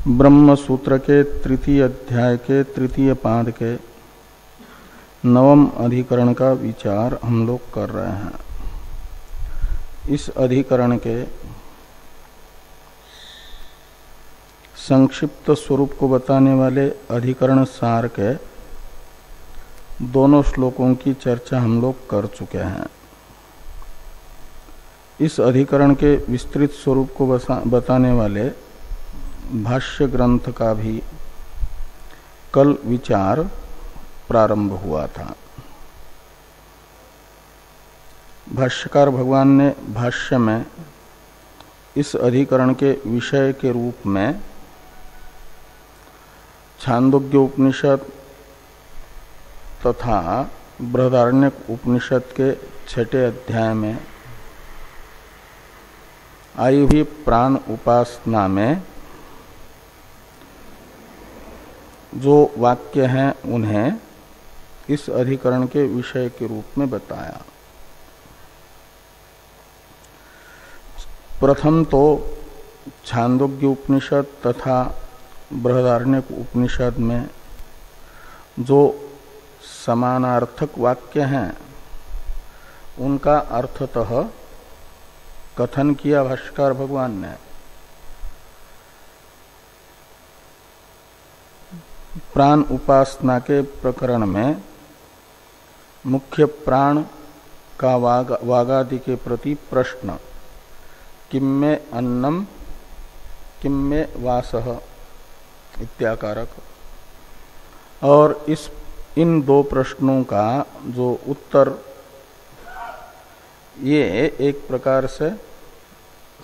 ब्रह्म सूत्र के तृतीय अध्याय के तृतीय पाद के नवम अधिकरण का विचार हम लोग कर रहे हैं। इस अधिकरण के संक्षिप्त स्वरूप को बताने वाले अधिकरण सार के दोनों श्लोकों की चर्चा हम लोग कर चुके हैं। इस अधिकरण के विस्तृत स्वरूप को बताने वाले भाष्य ग्रंथ का भी कल विचार प्रारंभ हुआ था। भाष्यकार भगवान ने भाष्य में इस अधिकरण के विषय के रूप में छांदोग्य उपनिषद तथा बृहदारण्यक उपनिषद के छठे अध्याय में आई हुई प्राण उपासना में जो वाक्य हैं उन्हें इस अधिकरण के विषय के रूप में बताया। प्रथम तो छांदोग्य उपनिषद तथा बृहदारण्यक उपनिषद में जो समानार्थक वाक्य हैं उनका अर्थतः कथन किया भाष्यकार भगवान ने। प्राण उपासना के प्रकरण में मुख्य प्राण का वागादि के प्रति प्रश्न किम में अन्नम किम में वासः इत्याकारक, और इन दो प्रश्नों का जो उत्तर ये एक प्रकार से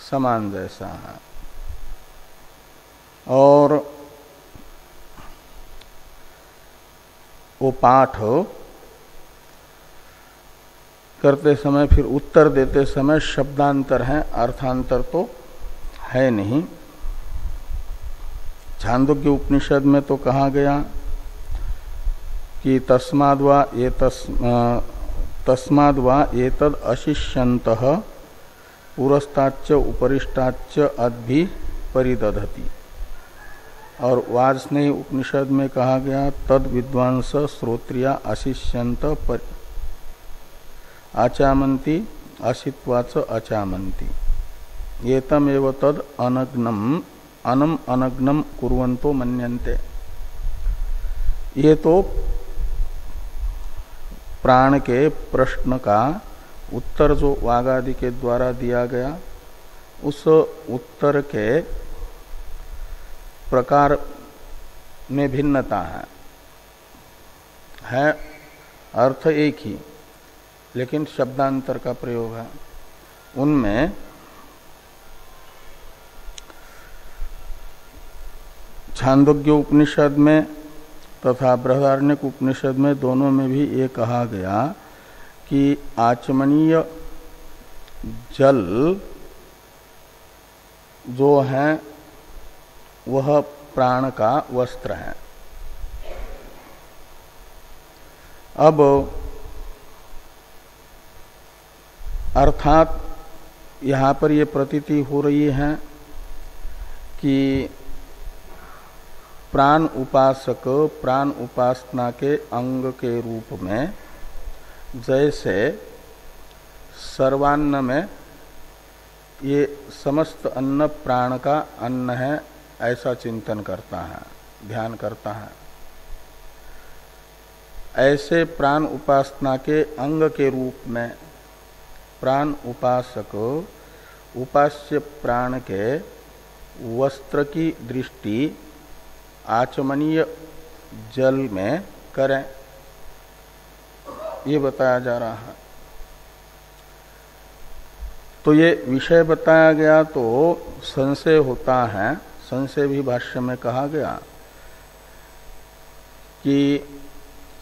समान जैसा है। और वो पाठ करते समय फिर उत्तर देते समय शब्दांतर है, अर्थांतर तो है नहीं। छांदोग्य उपनिषद में तो कहा गया कि तस्माद्वा एतद अशिष्यन्तः पुरस्ताच्च उपरिष्टाच्च अद्भि परिदधति, और वाजस्नेही उपनिषद में कहा गया तद विद्वांस श्रोत्रिया अशिष्यंत आचामंती असित्वाच अचामंती एतमेव तद अनम अनग्नम कुर्वन्तो मन्यन्ते। ये तो प्राण के प्रश्न का उत्तर जो वागादि के द्वारा दिया गया, उस उत्तर के प्रकार में भिन्नता है अर्थ एक ही, लेकिन शब्दांतर का प्रयोग है। उनमें छांदोग्य उपनिषद में तथा बृहदारण्यक उपनिषद में दोनों में भी ये कहा गया कि आचमनीय जल जो है वह प्राण का वस्त्र है। अब अर्थात यहाँ पर ये प्रतीति हो रही है कि प्राण उपासक प्राण उपासना के अंग के रूप में जैसे सर्वान्न में ये समस्त अन्न प्राण का अन्न है ऐसा चिंतन करता है, ध्यान करता है, ऐसे प्राण उपासना के अंग के रूप में प्राण उपासक उपास्य प्राण के वस्त्र की दृष्टि आचमनीय जल में करें, ये बताया जा रहा है। तो ये विषय बताया गया तो संशय होता है। संशय भी भाष्य में कहा गया कि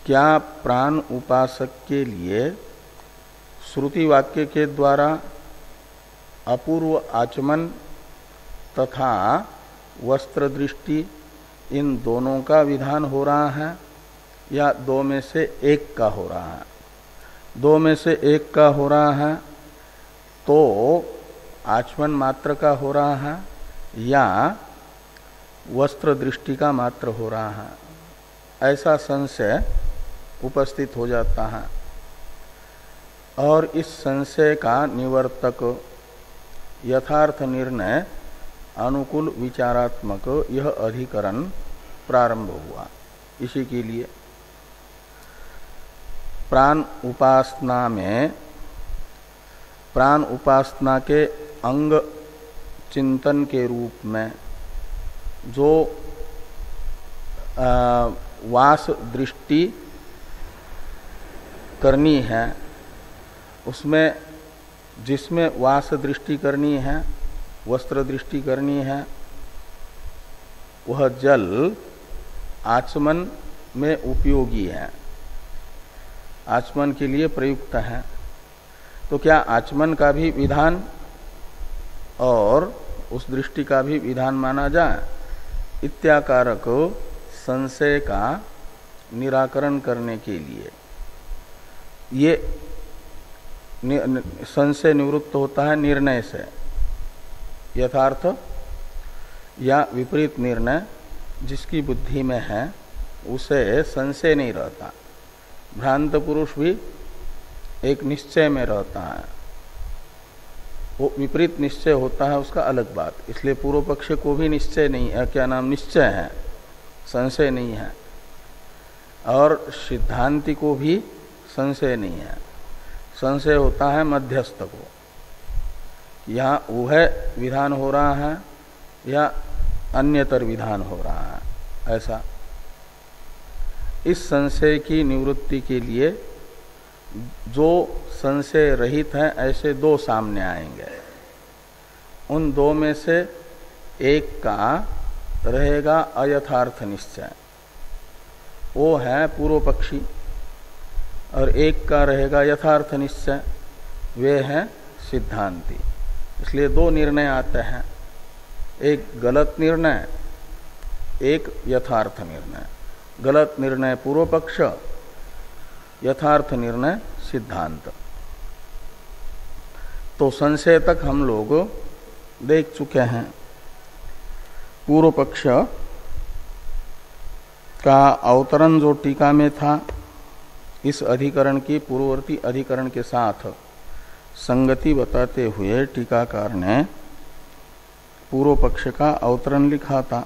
क्या प्राण उपासक के लिए श्रुति वाक्य के द्वारा अपूर्व आचमन तथा वस्त्र दृष्टि इन दोनों का विधान हो रहा है या दो में से एक का हो रहा है? दो में से एक का हो रहा है तो आचमन मात्र का हो रहा है या वस्त्र दृष्टि का मात्र हो रहा है, ऐसा संशय उपस्थित हो जाता है। और इस संशय का निवर्तक यथार्थ निर्णय अनुकूल विचारात्मक यह अधिकरण प्रारंभ हुआ। इसी के लिए प्राण उपासना में प्राण उपासना के अंग चिंतन के रूप में जो वास दृष्टि करनी है, उसमें जिसमें वास दृष्टि करनी है, वस्त्र दृष्टि करनी है, वह जल आचमन में उपयोगी है, आचमन के लिए प्रयुक्त है। तो क्या आचमन का भी विधान और उस दृष्टि का भी विधान माना जाए? इत्याकारक संशय का निराकरण करने के लिए ये संशय निवृत्त होता है निर्णय से। यथार्थ या विपरीत निर्णय जिसकी बुद्धि में है उसे संशय नहीं रहता। भ्रांत पुरुष भी एक निश्चय में रहता है, वो विपरीत निश्चय होता है, उसका अलग बात। इसलिए पूर्व पक्ष को भी निश्चय नहीं है, क्या नाम निश्चय है, संशय नहीं है। और सिद्धांति को भी संशय नहीं है, संशय होता है मध्यस्थ को, यहाँ वह विधान हो रहा है या अन्यतर विधान हो रहा है, ऐसा। इस संशय की निवृत्ति के लिए जो संशय रहित है ऐसे दो सामने आएंगे। उन दो में से एक का रहेगा अयथार्थ निश्चय, वो है पूर्व पक्षी, और एक का रहेगा यथार्थ निश्चय, वे हैं सिद्धांती। इसलिए दो निर्णय आते हैं, एक गलत निर्णय, एक यथार्थ निर्णय। गलत निर्णय पूर्व पक्ष, यथार्थ निर्णय सिद्धांत। तो संशय तक हम लोग देख चुके हैं। पूर्व पक्ष का अवतरण जो टीका में था, इस अधिकरण की पूर्ववर्ती अधिकरण के साथ संगति बताते हुए टीकाकार ने पूर्व पक्ष का अवतरण लिखा था।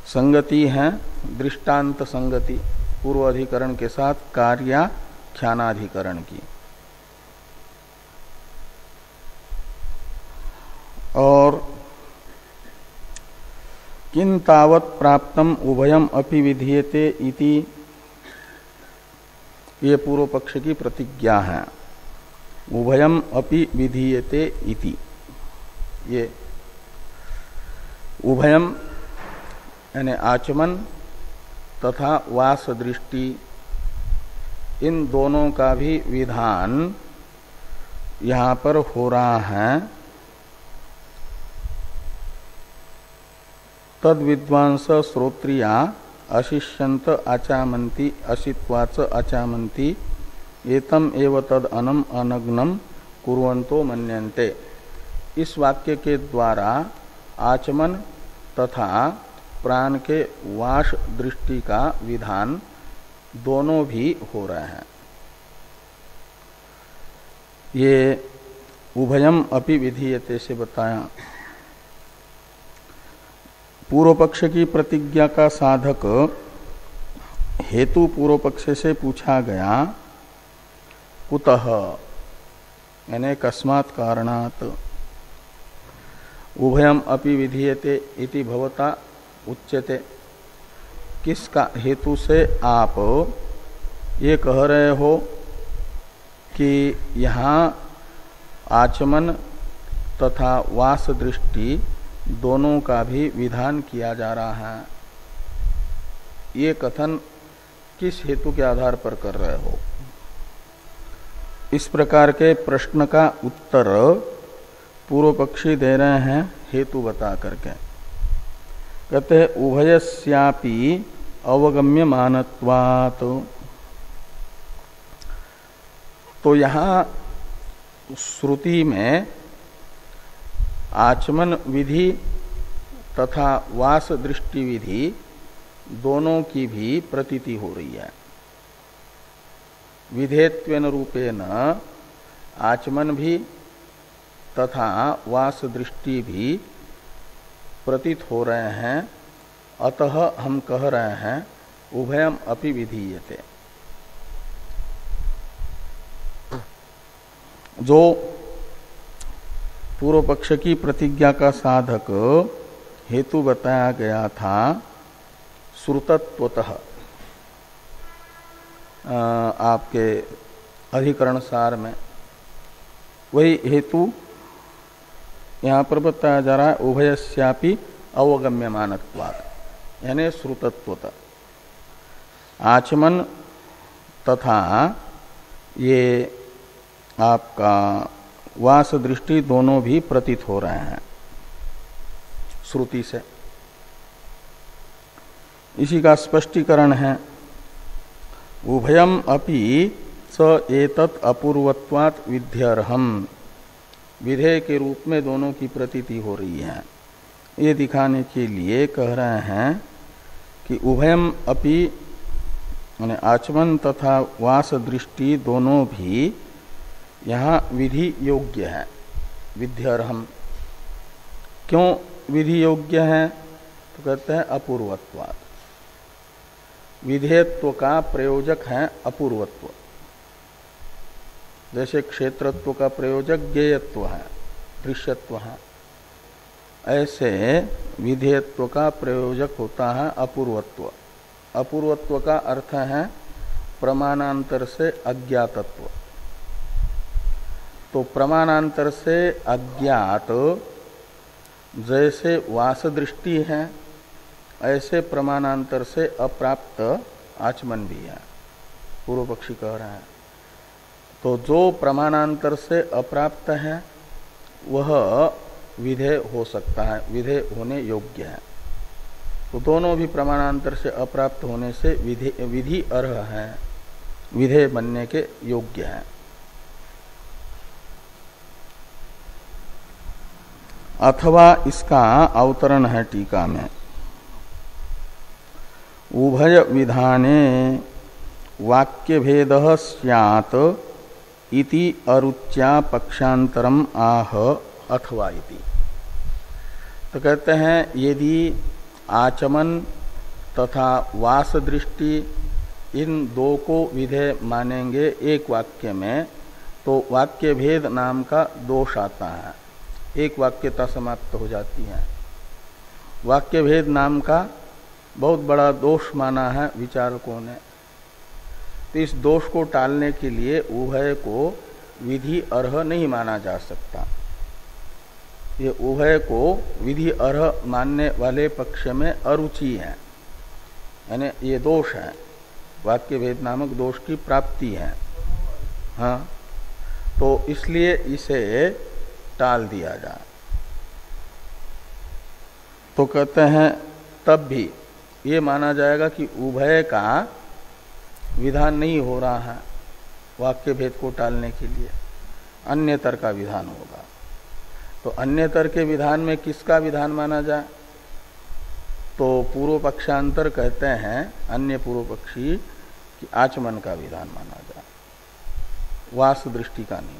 संगति है दृष्टांत संगति पूर्व अधिकरण के साथ कार्याख्यानाधिकरण की। और किं तावत् प्राप्तम उभयम अपि विधीयते इति, ये पूर्व पक्ष की प्रतिज्ञा है। उभयम अपि विधीयते इति, ये उभयम यानी आचमन तथा वास दृष्टि, इन दोनों का भी विधान यहाँ पर हो रहा है। तद विद्वांस श्रोत्रिया अशिष्यंत आचामंती अशित्वाच आचामंती एतम एव तद अनम अनग्नम कुर्वन्तो मन्यन्ते। इस वाक्य के द्वारा आचमन तथा प्राण के वाश दृष्टि का विधान दोनों भी हो रहे हैं। ये उभयम अपि विधीयते से बताया। पूर्व पक्ष की प्रतिज्ञा का साधक हेतु पूर्व पक्ष से पूछा गया, कुतः यानी कस्मात् कारणात् उभयम अपि विधीयते इति भवता उच्यते। किसका हेतु से आप ये कह रहे हो कि यहाँ आचमन तथा वास दृष्टि दोनों का भी विधान किया जा रहा है? ये कथन किस हेतु के आधार पर कर रहे हो? इस प्रकार के प्रश्न का उत्तर पूर्व पक्षी दे रहे हैं हेतु बता करके। कहते हैं उभयस्यापि अवगम्यमानत्वात्। तो यहाँ श्रुति में आचमन विधि तथा वास दृष्टि विधि दोनों की भी प्रतीति हो रही है। विधेयत्वेन रूपेण आचमन भी तथा वास दृष्टि भी प्रतीत हो रहे हैं, अतः हम कह रहे हैं उभयम अपि विधीयते। जो पूर्व पक्ष की प्रतिज्ञा का साधक हेतु बताया गया था श्रुतत्वतः आपके अधिकरण सार में, वही हेतु यहाँ पर बताया जा रहा है उभयस्यापि अवगम्यमानत्वात्, यानी श्रुतत्वतः आचमन तथा ये आपका वास दृष्टि दोनों भी प्रतीत हो रहे हैं श्रुति से। इसी का स्पष्टीकरण है उभयम अपि स एतत् अपूर्वत्वात् विध्यर्हम्, विधेय के रूप में दोनों की प्रतीति हो रही है। ये दिखाने के लिए कह रहे हैं कि उभयम अपि माने आचमन तथा वास दृष्टि दोनों भी यहाँ विधि योग्य है। विध्यर्हम् क्यों विधि योग्य है? तो कहते हैं अपूर्वत्वात्, विधेयत्व का प्रयोजक है अपूर्वत्व। जैसे क्षेत्रत्व का प्रयोजक ज्ञेयत्व है, दृश्यत्व है, ऐसे विधेयत्व का प्रयोजक होता है अपूर्वत्व। अपूर्वत्व का अर्थ है प्रमाणांतर से अज्ञातत्व। तो प्रमाणांतर से अज्ञात जैसे वास दृष्टि है, ऐसे प्रमाणांतर से अप्राप्त आचमन भी है, पूर्व पक्षी कह रहे हैं। तो जो प्रमाणांतर से अप्राप्त है वह विधेय हो सकता है, विधेय होने योग्य है। तो दोनों भी प्रमाणांतर से अप्राप्त होने से विधि अर्ह है, विधेय बनने के योग्य है। अथवा इसका अवतरण है टीका में, उभय विधाने वाक्य भेद स्यात् इति अरुच्या पक्षांतरम आह अथवा इति। तो कहते हैं यदि आचमन तथा वास दृष्टि इन दो को विधेय मानेंगे एक वाक्य में, तो वाक्य भेद नाम का दोष आता है, एक वाक्यता समाप्त हो जाती है। वाक्य भेद नाम का बहुत बड़ा दोष माना है विचारकों ने। तो इस दोष को टालने के लिए उभय को विधि अर्ह नहीं माना जा सकता। ये उभय को विधि अर्ह मानने वाले पक्ष में अरुचि है, यानी ये दोष है, वाक्य भेद नामक दोष की प्राप्ति है। हाँ, तो इसलिए इसे टाल दिया जाए। तो कहते हैं तब भी ये माना जाएगा कि उभय का विधान नहीं हो रहा है वाक्य भेद को टालने के लिए, अन्यतर का विधान होगा। तो अन्यतर के विधान में किसका विधान माना जाए? तो पूर्व पक्षांतर कहते हैं अन्य पूर्व पक्षी कि आचमन का विधान माना जाए, वास दृष्टि का नहीं।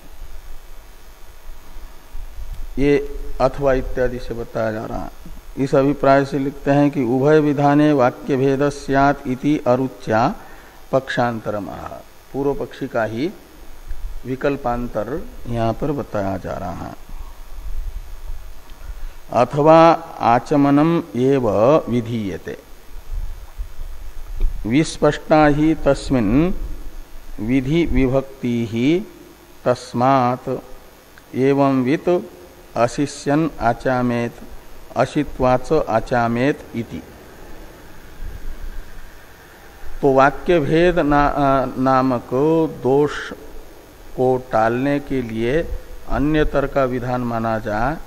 ये अथवा इत्यादि से बताया जा रहा है। इस अभिप्राय से लिखते हैं कि उभय विधाने वाक्य भेद स्यात् इति अरुच्या पक्षांतरम आह, पूर्व पक्षी का ही विकल्पांतर यहाँ पर बताया जा रहा है। अथवा आचमनम एव विधीयते विस्पष्टा ही तस्मिन् विधि विभक्ति ही तस्मात् एवं वित अशिष्यन आचामेत अशित्वाच आचामेत इति। तो वाक्य भेद नामक दोष को टालने के लिए अन्यतर का विधान माना जाए,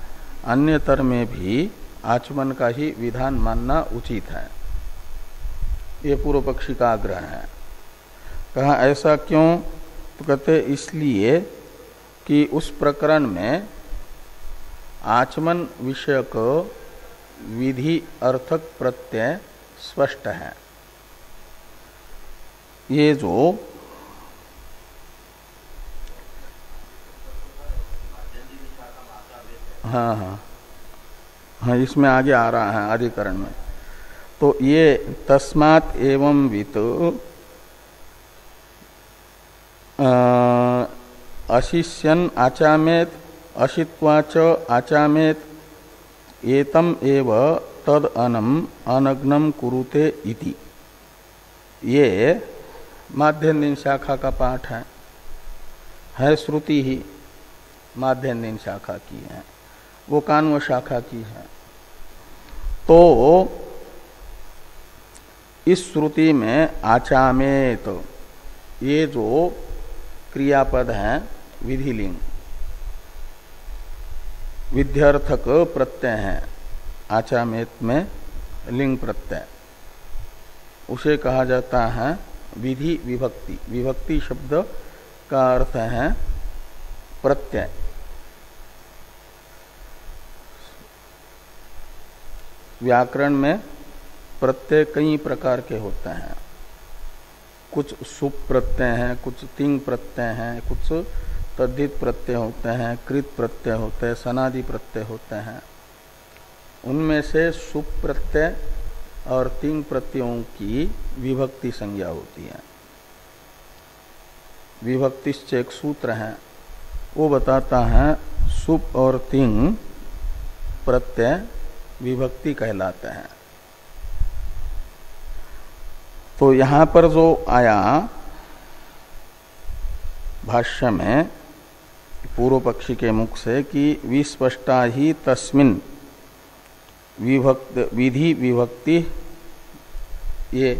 अन्यतर में भी आचमन का ही विधान मानना उचित है। ये पूर्व पक्षी का आग्रह है। कहा ऐसा क्यों? तो कहते इसलिए कि उस प्रकरण में आचमन विषयक विधि अर्थक प्रत्यय स्पष्ट है। ये जो हाँ, इसमें आगे आ रहा है अधिकरण में। तो ये तस्मात् एवं वित अशिष्यन आचामेत अशित्वाच आचामेत एतम एव तद अनग्नम कुरुते इति। ये माध्यन्दिन शाखा का पाठ है श्रुति ही माध्यन्दिन शाखा की है, वो कान्व शाखा की है। तो इस श्रुति में आचामेत ये जो क्रियापद है विधिलिंग विध्यर्थक प्रत्यय है, आचामेत में लिंग प्रत्यय, उसे कहा जाता है विधि विभक्ति। विभक्ति शब्द का अर्थ है प्रत्यय। व्याकरण में प्रत्यय कई प्रकार के होते हैं। कुछ सुप प्रत्यय हैं, कुछ तिंग प्रत्यय हैं, कुछ तद्धित प्रत्यय होते हैं, कृत प्रत्यय होते हैं, सनादि प्रत्यय होते हैं। उनमें से सुप प्रत्यय और तिंग प्रत्ययों की विभक्ति संज्ञा होती है। विभक्तिश्च एक सूत्र है, वो बताता है सुप और तिंग प्रत्यय विभक्ति कहलाते हैं। तो यहां पर जो आया भाष्य में पूर्व पक्षी के मुख से कि विस्पष्टा ही तस्मिन विधि विभक्ति, ये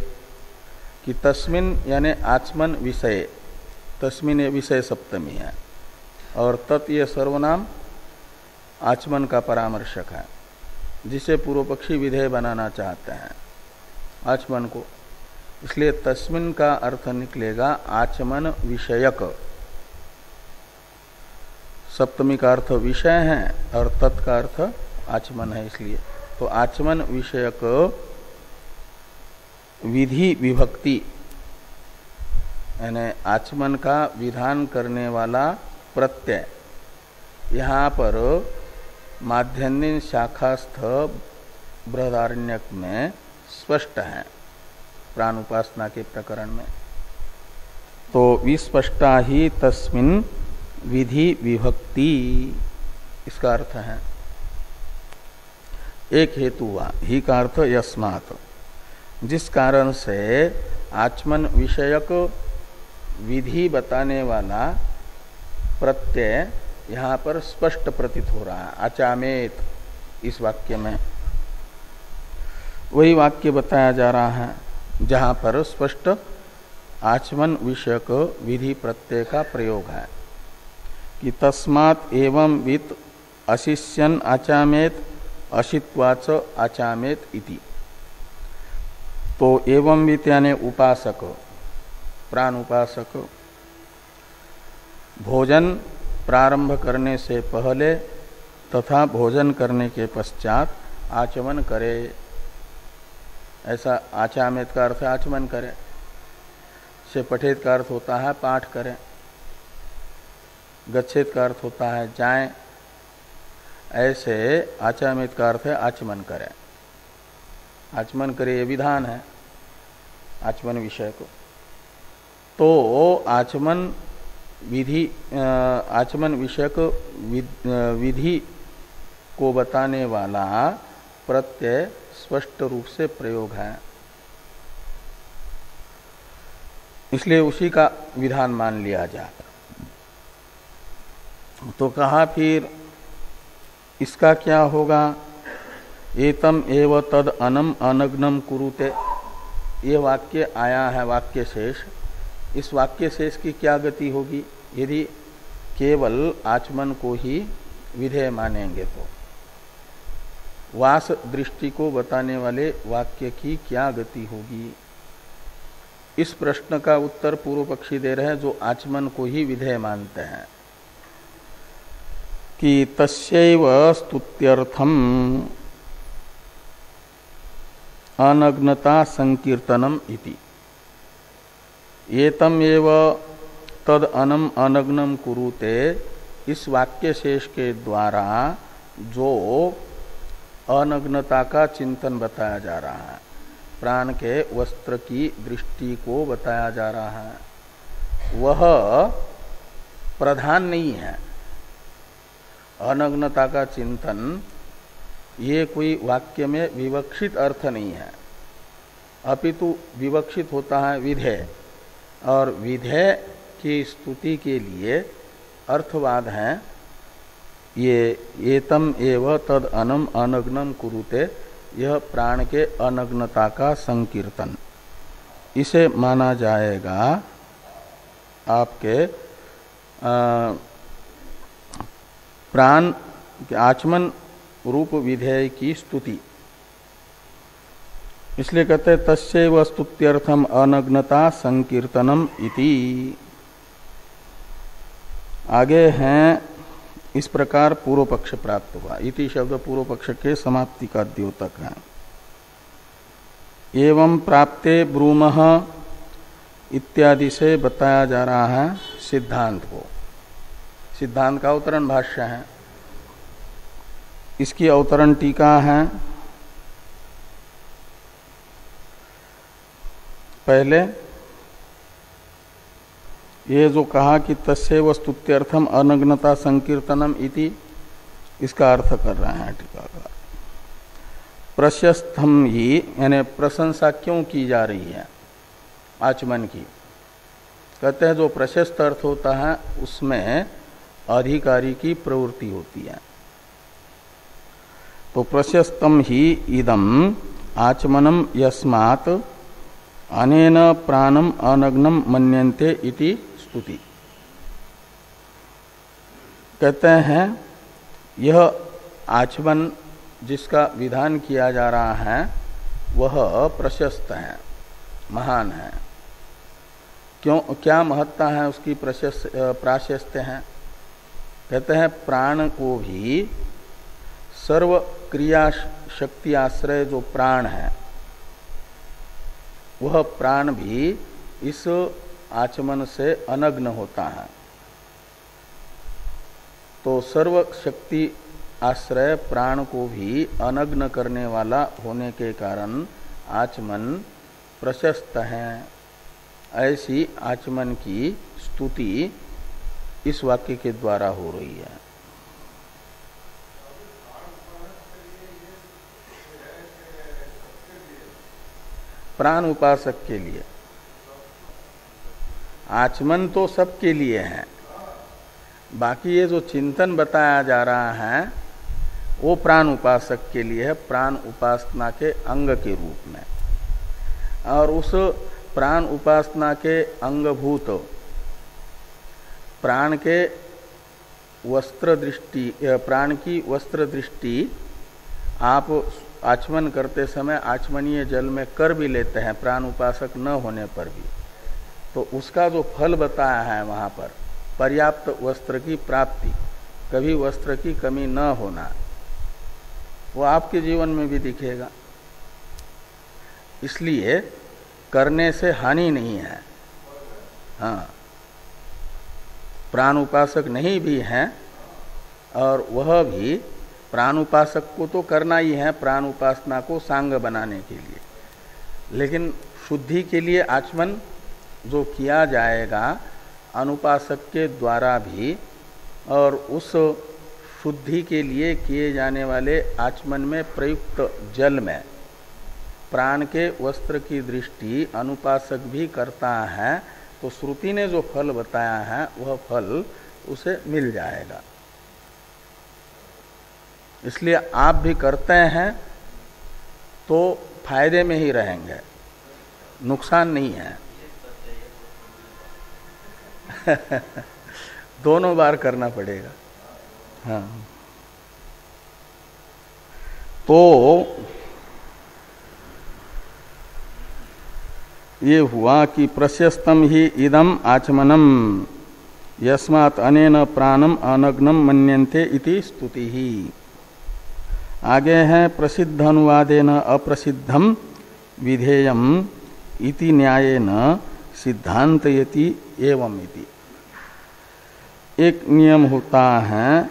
कि तस्मिन यानी आचमन विषय, तस्मिन ये विषय सप्तमी है और तत् ये सर्वनाम आचमन का परामर्शक है, जिसे पूर्व पक्षी विधेय बनाना चाहते हैं आचमन को। इसलिए तस्मिन का अर्थ निकलेगा आचमन विषयक। सप्तमी का अर्थ विषय है और तत् का अर्थ आचमन है, इसलिए तो आचमन विषयक विधि विभक्ति यानी आचमन का विधान करने वाला प्रत्यय यहाँ पर माध्यन्दिन शाखास्थ बृहदारण्यक में स्पष्ट है प्राण उपासना के प्रकरण में। तो विस्पष्टा ही तस्मिन विधि विभक्ति, इसका अर्थ है। एक हेतु हुआ, ही का अर्थ यस्मात्, जिस कारण से आचमन विषयक विधि बताने वाला प्रत्यय यहाँ पर स्पष्ट प्रतीत हो रहा है। आचामेत इस वाक्य में वही वाक्य बताया जा रहा है जहाँ पर स्पष्ट आचमन विषयक विधि प्रत्यय का प्रयोग है कि तस्मात् एवं वित अशिष्यन आचामेत अशित्वाच आचामेत इति। तो एवं वित यानी उपासक, प्राण उपासक भोजन प्रारंभ करने से पहले तथा भोजन करने के पश्चात आचमन करे। ऐसा आचामेत का अर्थ आचमन करे, से पठेत का अर्थ होता है पाठ करे, गच्छेत का अर्थ होता है जाए। ऐसे आचामेत का अर्थ है आचमन करे। आचमन करे ये विधान है आचमन विषय को। तो आचमन विधि, आचमन विषयक विधि को बताने वाला प्रत्यय स्पष्ट रूप से प्रयोग है, इसलिए उसी का विधान मान लिया जाए। तो कहा फिर इसका क्या होगा? एतम एव तद अनम अनग्नम कुरुते, ये वाक्य आया है वाक्य शेष। इस वाक्य शेष की क्या गति होगी यदि केवल आचमन को ही विधेय मानेंगे? तो वास दृष्टि को बताने वाले वाक्य की क्या गति होगी? इस प्रश्न का उत्तर पूर्व पक्षी दे रहे हैं जो आचमन को ही विधेय मानते हैं कि तस्यैव स्तुत्यर्थम अनग्नता संकीर्तनम इति। एतम एव तद अनम अनग्नम कुरुते, इस वाक्य शेष के द्वारा जो अनग्नता का चिंतन बताया जा रहा है, प्राण के वस्त्र की दृष्टि को बताया जा रहा है, वह प्रधान नहीं है। अनग्नता का चिंतन ये कोई वाक्य में विवक्षित अर्थ नहीं है, अपितु विवक्षित होता है विधेय, और विधेय की स्तुति के लिए अर्थवाद है ये एतम एव तद अनम अनग्नम कुरुते, यह प्राण के अनग्नता का संकीर्तन, इसे माना जाएगा आपके प्राण आचमन रूप विधेय की स्तुति। इसलिए कहते हैं तस्यैव स्तुत्यर्थम अनग्नता संकीर्तनम इति। आगे हैं इस प्रकार पूर्व पक्ष प्राप्त हुआ। इति शब्द पूर्व पक्ष के समाप्ति का द्योतक है। एवं प्राप्ते ब्रूमः इत्यादि से बताया जा रहा है सिद्धांत को। सिद्धांत का अवतरण भाष्य है, इसकी अवतरण टीका है। पहले ये जो कहा कि तस्यैव स्तुत्यर्थम अनग्नता संकीर्तनम इति, इसका अर्थ कर रहे हैं टीकाकार। प्रशस्तम ही, यानी प्रशंसा क्यों की जा रही है आचमन की। कहते हैं जो प्रशस्त अर्थ होता है उसमें अधिकारी की प्रवृत्ति होती है। तो प्रशस्तम ही इदम आचमनम यस्मात् अनेन प्राणम अनग्नम मन्यन्ते इति स्तुति। कहते हैं यह आचमन जिसका विधान किया जा रहा है वह प्रशस्त है, महान है। क्यों, क्या महत्ता है उसकी प्राशस्त्य है। कहते हैं प्राण को भी सर्व क्रिया शक्ति आश्रय जो प्राण है, वह प्राण भी इस आचमन से अनग्न होता है। तो सर्व शक्ति आश्रय प्राण को भी अनग्न करने वाला होने के कारण आचमन प्रशस्त है। ऐसी आचमन की स्तुति इस वाक्य के द्वारा हो रही है। प्राण उपासक के लिए आचमन तो सबके लिए है, बाकी ये जो चिंतन बताया जा रहा है वो प्राण उपासक के लिए है, प्राण उपासना के अंग के रूप में। और उस प्राण उपासना के अंगभूत प्राण के वस्त्र दृष्टि, प्राण की वस्त्र दृष्टि आप आचमन करते समय आचमनीय जल में कर भी लेते हैं, प्राण उपासक न होने पर भी, तो उसका जो फल बताया है वहां पर पर्याप्त वस्त्र की प्राप्ति, कभी वस्त्र की कमी न होना, वो आपके जीवन में भी दिखेगा। इसलिए करने से हानि नहीं है। हाँ, प्राण उपासक नहीं भी हैं और वह भी प्राण उपासक को तो करना ही है, प्राण उपासना को सांग बनाने के लिए, लेकिन शुद्धि के लिए आचमन जो किया जाएगा अनुपासक के द्वारा भी, और उस शुद्धि के लिए किए जाने वाले आचमन में प्रयुक्त जल में प्राण के वस्त्र की दृष्टि अनुपासक भी करता है, तो श्रुति ने जो फल बताया है वह फल उसे मिल जाएगा। इसलिए आप भी करते हैं तो फायदे में ही रहेंगे, नुकसान नहीं है। दोनों बार करना पड़ेगा। हाँ, तो ये हुआ कि प्रशस्तम ही इदम आचमनम यस्मात् अनेन प्राणम अनग्नम मन्यन्ते इति स्तुति ही। आगे है प्रसिद्ध अनुवादेन अप्रसिद्धम विधेयम इति न्यायेन सिद्धांतयति एवं इति। एक नियम होता है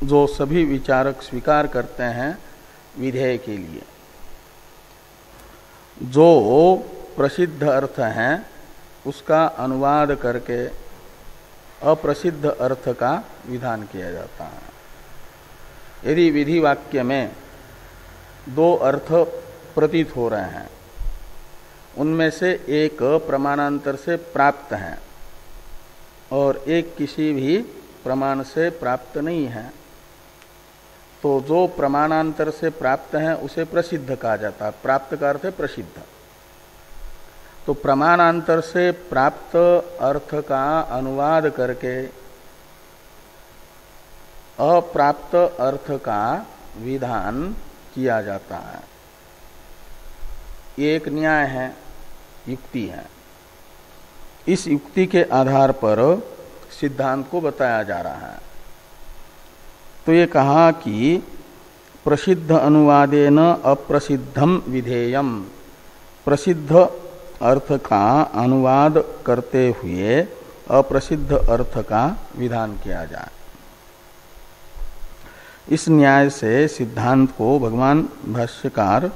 जो सभी विचारक स्वीकार करते हैं विधेय के लिए। जो प्रसिद्ध अर्थ है उसका अनुवाद करके अप्रसिद्ध अर्थ का विधान किया जाता है। यदि विधि वाक्य में दो अर्थ प्रतीत हो रहे हैं, उनमें से एक प्रमाणांतर से प्राप्त है और एक किसी भी प्रमाण से प्राप्त नहीं है, तो जो प्रमाणांतर से प्राप्त है उसे प्रसिद्ध कहा जाता है। प्राप्त का अर्थ है प्रसिद्ध। तो प्रमाणांतर से प्राप्त अर्थ का अनुवाद करके अप्राप्त अर्थ का विधान किया जाता है। ये एक न्याय है, युक्ति है। इस युक्ति के आधार पर सिद्धांत को बताया जा रहा है। तो ये कहा कि प्रसिद्ध अनुवादेन अप्रसिद्धम विधेयम, प्रसिद्ध अर्थ का अनुवाद करते हुए अप्रसिद्ध अर्थ का विधान किया जाए। इस न्याय से सिद्धांत को भगवान भाष्यकार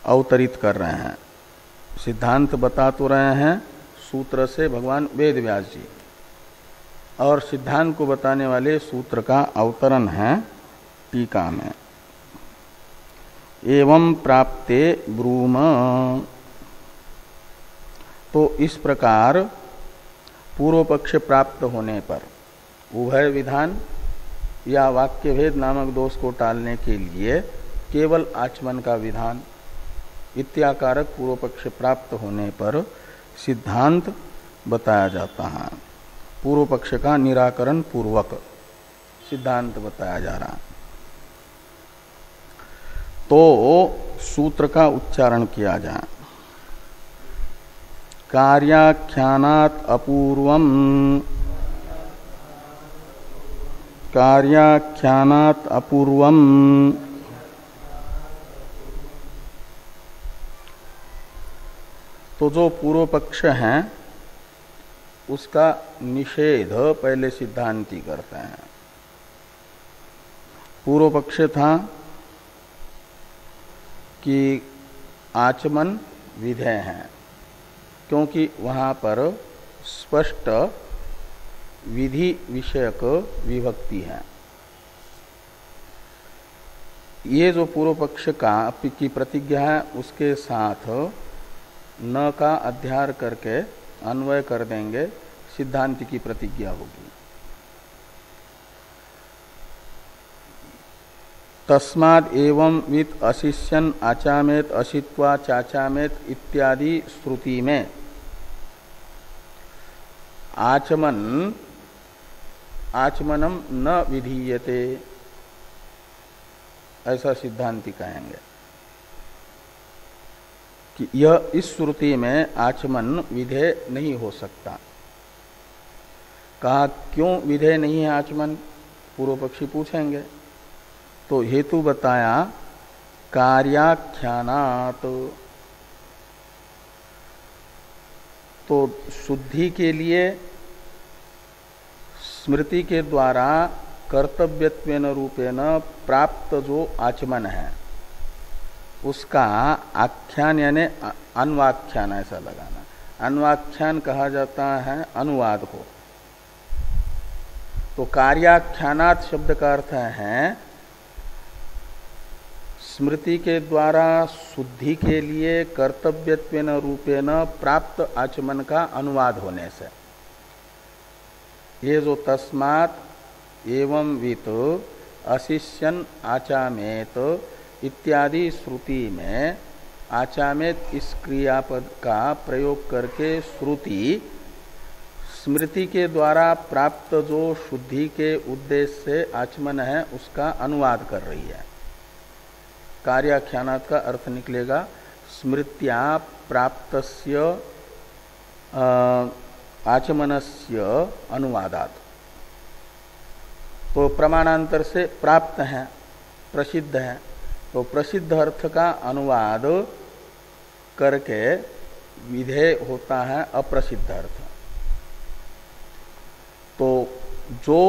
अवतरित कर रहे हैं। सिद्धांत बता तो रहे हैं सूत्र से भगवान वेद व्यास जी, और सिद्धांत को बताने वाले सूत्र का अवतरण है टीका में। एवं प्राप्ते ब्रूम, तो इस प्रकार पूर्व पक्ष प्राप्त होने पर उभय विधान या वाक्य भेद नामक दोष को टालने के लिए केवल आचमन का विधान इत्याकारक पूर्व पक्ष प्राप्त होने पर सिद्धांत बताया जाता है। पूर्व पक्ष का निराकरण पूर्वक सिद्धांत बताया जा रहा। तो सूत्र का उच्चारण किया जाए। कार्याख्यानात् अपूर्वम, कार्याख्यानात् अपूर्वम, तो जो पूर्व पक्ष है उसका निषेध पहले सिद्धांती करते हैं। पूर्व पक्ष था कि आचमन विधेय है, क्योंकि वहां पर स्पष्ट विधि विषयक विभक्ति है। ये जो पूर्व पक्ष की प्रतिज्ञा है उसके साथ न का अध्यार करके अन्वय कर देंगे, सिद्धांत की प्रतिज्ञा होगी। तस्माद् एवं वित अशिष्यन आचामेत अशित्वा चाचामेत इत्यादि श्रुति में आचमनम न विधीयते, ऐसा सिद्धांति कहेंगे कि यह इस श्रुति में आचमन विधेय नहीं हो सकता। कहा क्यों विधेय नहीं है आचमन, पूर्व पक्षी पूछेंगे। तो हेतु बताया कार्याख्यानात्, तो शुद्धि के लिए स्मृति के द्वारा कर्तव्यत्वेन रूपेण प्राप्त जो आचमन है उसका आख्यान यानी अन्वाख्यान, ऐसा लगाना। अन्वाख्यान कहा जाता है अनुवाद को। तो कार्याख्यानात् शब्द का अर्थ है स्मृति के द्वारा शुद्धि के लिए कर्तव्यत्वेन रूपेण प्राप्त आचमन का अनुवाद होने से। ये जो तस्मात् एवं वित अशिष्यन आचामेत इत्यादि श्रुति में आचामेत इस क्रियापद का प्रयोग करके श्रुति स्मृति के द्वारा प्राप्त जो शुद्धि के उद्देश्य से आचमन है उसका अनुवाद कर रही है। कार्याख्यानात् का अर्थ निकलेगा स्मृत्या प्राप्तस्य आचमनस्य अनुवादात्। तो प्रमाणांतर से प्राप्त है, प्रसिद्ध है, तो प्रसिद्ध अर्थ का अनुवाद करके विधेय होता है अप्रसिद्ध अर्थ। तो जो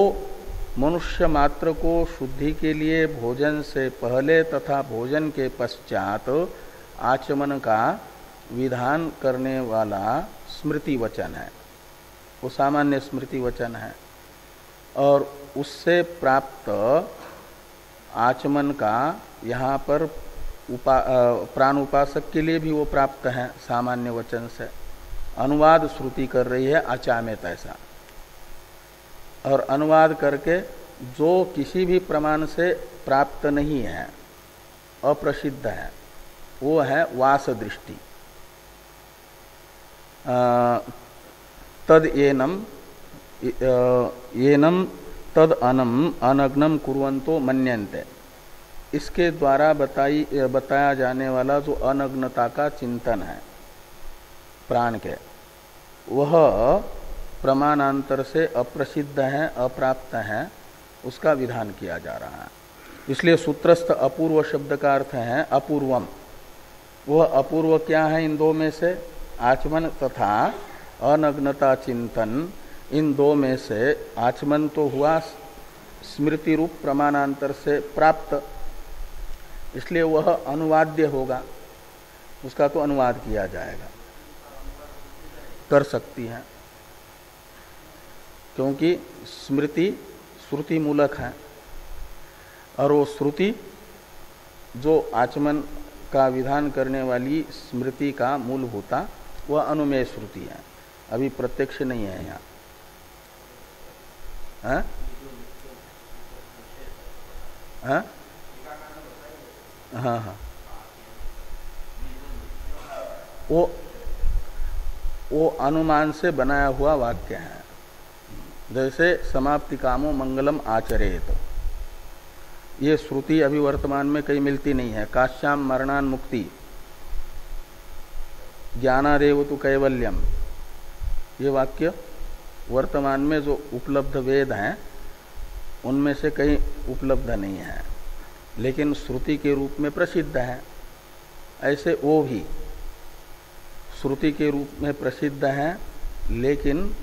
मनुष्य मात्र को शुद्धि के लिए भोजन से पहले तथा भोजन के पश्चात आचमन का विधान करने वाला स्मृति वचन है, वो सामान्य स्मृति वचन है, और उससे प्राप्त आचमन का यहाँ पर प्राण उपासक के लिए भी वो प्राप्त है सामान्य वचन से। अनुवाद श्रुति कर रही है अचामेत ऐसा, और अनुवाद करके जो किसी भी प्रमाण से प्राप्त नहीं है, अप्रसिद्ध है, वो है वास दृष्टि। तद येनम तद अनम अनग्नम कुर्वन्तो मन्यन्ते, इसके द्वारा बताया जाने वाला जो अनग्नता का चिंतन है प्राण के, वह प्रमाणांतर से अप्रसिद्ध है, अप्राप्त है, उसका विधान किया जा रहा है। इसलिए सूत्रस्थ अपूर्व शब्द का अर्थ है अपूर्वम। वह अपूर्व क्या है इन दो में से? आचमन तथा अनग्नता चिंतन, इन दो में से आचमन तो हुआ स्मृति रूप प्रमाणांतर से प्राप्त, इसलिए वह अनुवाद्य होगा, उसका तो अनुवाद किया जाएगा, कर सकती है, क्योंकि स्मृति श्रुति मूलक है, और वो श्रुति जो आचमन का विधान करने वाली स्मृति का मूल होता वह अनुमेय श्रुति है, अभी प्रत्यक्ष नहीं है यहाँ। हाँ हाँ हाँ हाँ, वो अनुमान से बनाया हुआ वाक्य है। जैसे समाप्ति कामो मंगलम आचरेत, ये श्रुति अभी वर्तमान में कहीं मिलती नहीं है। काश्याम मरणान मुक्ति, ज्ञानादेव तु कैवल्यम, ये वाक्य वर्तमान में जो उपलब्ध वेद हैं उनमें से कहीं उपलब्ध नहीं है, लेकिन श्रुति के रूप में प्रसिद्ध है। ऐसे वो भी श्रुति के रूप में प्रसिद्ध है, लेकिन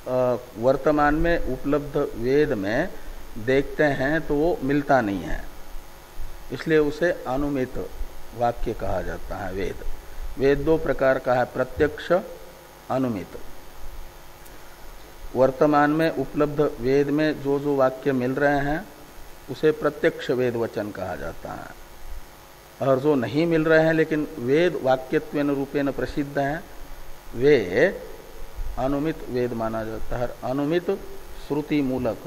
वर्तमान में उपलब्ध वेद में देखते हैं तो वो मिलता नहीं है, इसलिए उसे अनुमित वाक्य कहा जाता है। वेद दो प्रकार का है, प्रत्यक्ष, अनुमित। वर्तमान में उपलब्ध वेद में जो जो वाक्य मिल रहे हैं उसे प्रत्यक्ष वेद वचन कहा जाता है, और जो नहीं मिल रहे हैं लेकिन वेद वाक्यत्वेन रूपेण प्रसिद्ध हैं, वे अनुमित वेद माना जाता है। अनुमित श्रुति मूलक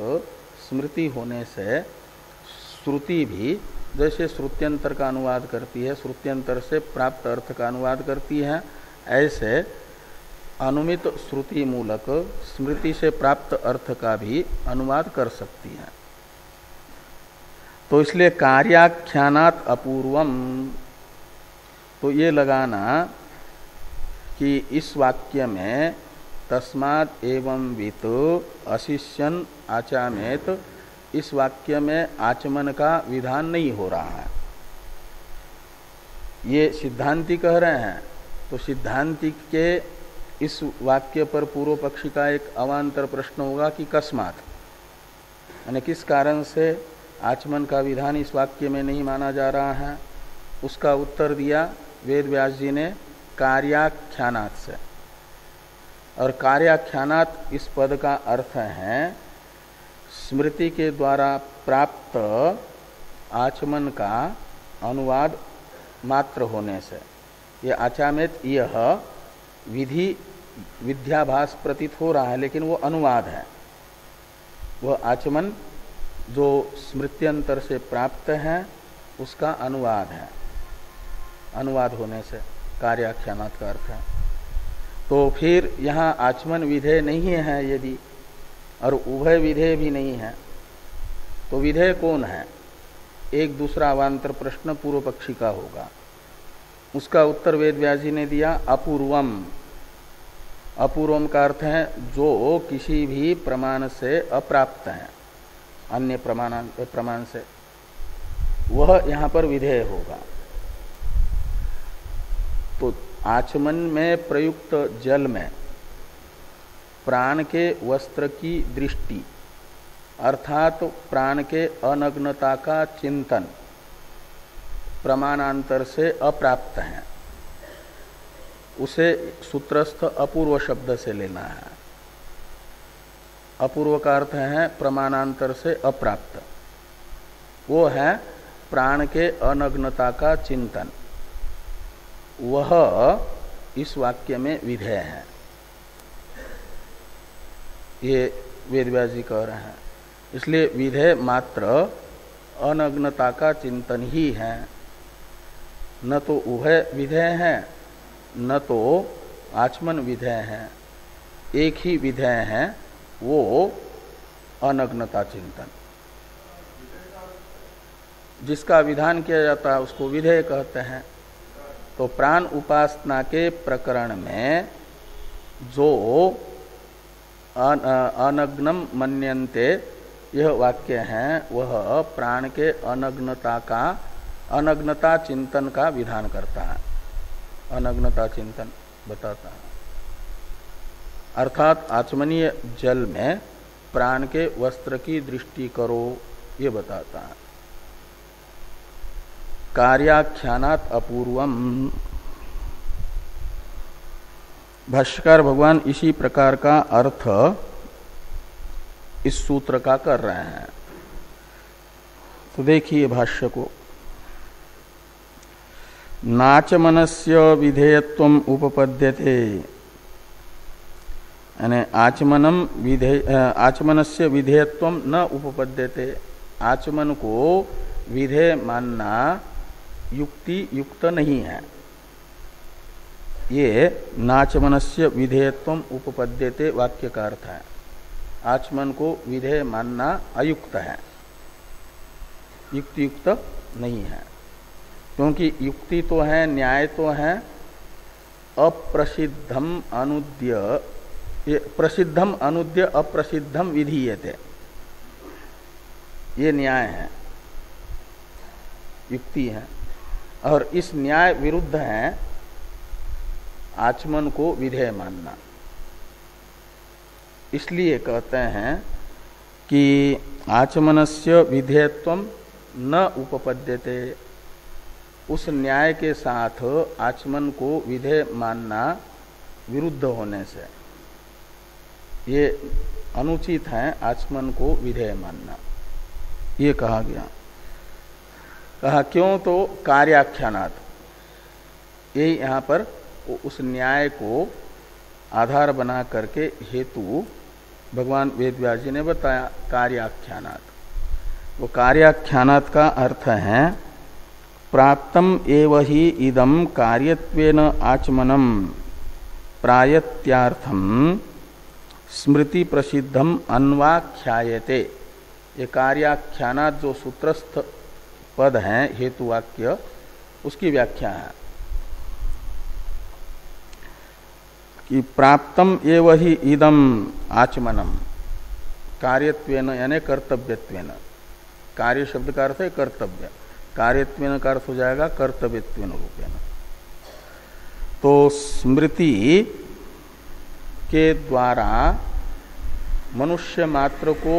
स्मृति होने से श्रुति भी जैसे श्रुत्यंतर का अनुवाद करती है, श्रुत्यंतर से प्राप्त अर्थ का अनुवाद करती है, ऐसे अनुमित श्रुति मूलक स्मृति से प्राप्त अर्थ का भी अनुवाद कर सकती है। तो इसलिए कार्याख्यानात अपूर्वम, तो ये लगाना कि इस वाक्य में तस्मात् एवं वित अशिष्यन आचामेत, इस वाक्य में आचमन का विधान नहीं हो रहा है, ये सिद्धांती कह रहे हैं। तो सिद्धांती के इस वाक्य पर पूर्व पक्षी का एक अवान्तर प्रश्न होगा कि कस्मात्, यानी किस कारण से आचमन का विधान इस वाक्य में नहीं माना जा रहा है। उसका उत्तर दिया वेद व्यास जी ने कार्याख्यानात से, और कार्याख्यानात इस पद का अर्थ है स्मृति के द्वारा प्राप्त आचमन का अनुवाद मात्र होने से। ये आचामेत यह विधि विद्याभास प्रतीत हो रहा है, लेकिन वो अनुवाद है। वह आचमन जो स्मृत्यंतर से प्राप्त है उसका अनुवाद है, अनुवाद होने से कार्याख्यानात का अर्थ है। तो फिर यहाँ आचमन विधेय नहीं है यदि, और उभय विधेय भी नहीं है, तो विधेय कौन है? एक दूसरा अवान्तर प्रश्न पूर्व पक्षी का होगा। उसका उत्तर वेद व्यास जी ने दिया अपूर्वम। अपूर्वम का अर्थ है जो किसी भी प्रमाण से अप्राप्त है, अन्य प्रमाण से। वह यहां पर विधेय होगा। तो आचमन में प्रयुक्त जल में प्राण के वस्त्र की दृष्टि अर्थात प्राण के अनग्नता का चिंतन प्रमाणांतर से अप्राप्त है, उसे सूत्रस्थ अपूर्व शब्द से लेना है। अपूर्व का अर्थ है प्रमाणांतर से अप्राप्त, वो है प्राण के अनग्नता का चिंतन, वह इस वाक्य में विधेय है। ये वेदव्यास जी कह रहे हैं। इसलिए विधेय मात्र अनग्नता का चिंतन ही है, न तो उभय विधेय है न तो आचमन विधेय है। एक ही विधेय है, वो अनग्नता चिंतन। जिसका विधान किया जाता है उसको विधेय कहते हैं। तो प्राण उपासना के प्रकरण में जो अनग्नम मन्यन्ते यह वाक्य है, वह प्राण के अनग्नता चिंतन का विधान करता है, अनग्नता चिंतन बताता है। अर्थात आचमनीय जल में प्राण के वस्त्र की दृष्टि करो, ये बताता है। कार्याख्यानात् अपूर्वम, भाष्यकार भगवान इसी प्रकार का अर्थ इस सूत्र का कर रहे हैं। तो देखिए भाष्य को, नाचमनस्य विधेयत्वम उपपद्यते, यानी आचमनस्य विधेयत्वम न उपपद्यते, आचमन को विधेय मानना युक्त नहीं है। ये नाचमनस्य विधेयत्वम उपपद्यते वाक्य का अर्थ है। आचमन को विधेय मानना अयुक्त है, युक्त नहीं है। क्योंकि युक्ति तो है, न्याय तो है, अप्रसिद्धम अनुद्य, प्रसिद्धम अनुद्य अप्रसिद्धम विधीयते, ये न्याय है, युक्ति है। और इस न्याय विरुद्ध है आचमन को विधेय मानना। इसलिए कहते हैं कि आचमनस्य विधेयत्वम न उपपद्यते, उस न्याय के साथ आचमन को विधेय मानना विरुद्ध होने से ये अनुचित है, आचमन को विधेय मानना, ये कहा गया। कहा क्यों? तो कार्याख्यानात्, यही यहाँ पर उस न्याय को आधार बना करके हेतु भगवान वेदव्यास जी ने बताया, कार्याख्यानात्। वो कार्याख्यानात् का अर्थ है प्राप्तम एव हि इदम कार्यत्वेन आचमनम प्रायत्यार्थम स्मृति प्रसिद्धम अन्वाख्यायते। ये कार्याख्यानात् जो सूत्रस्थ पद है हेतु वाक्य, उसकी व्याख्या है कि प्राप्तम एव हि इदम आचमनम कार्यत्वेन यानी कर्तव्यत्वेन। कार्य शब्द का अर्थ है कर्तव्य, कार्यत्वेन का अर्थ हो जाएगा कर्तव्यत्वेन रूपेण। तो स्मृति के द्वारा मनुष्य मात्र को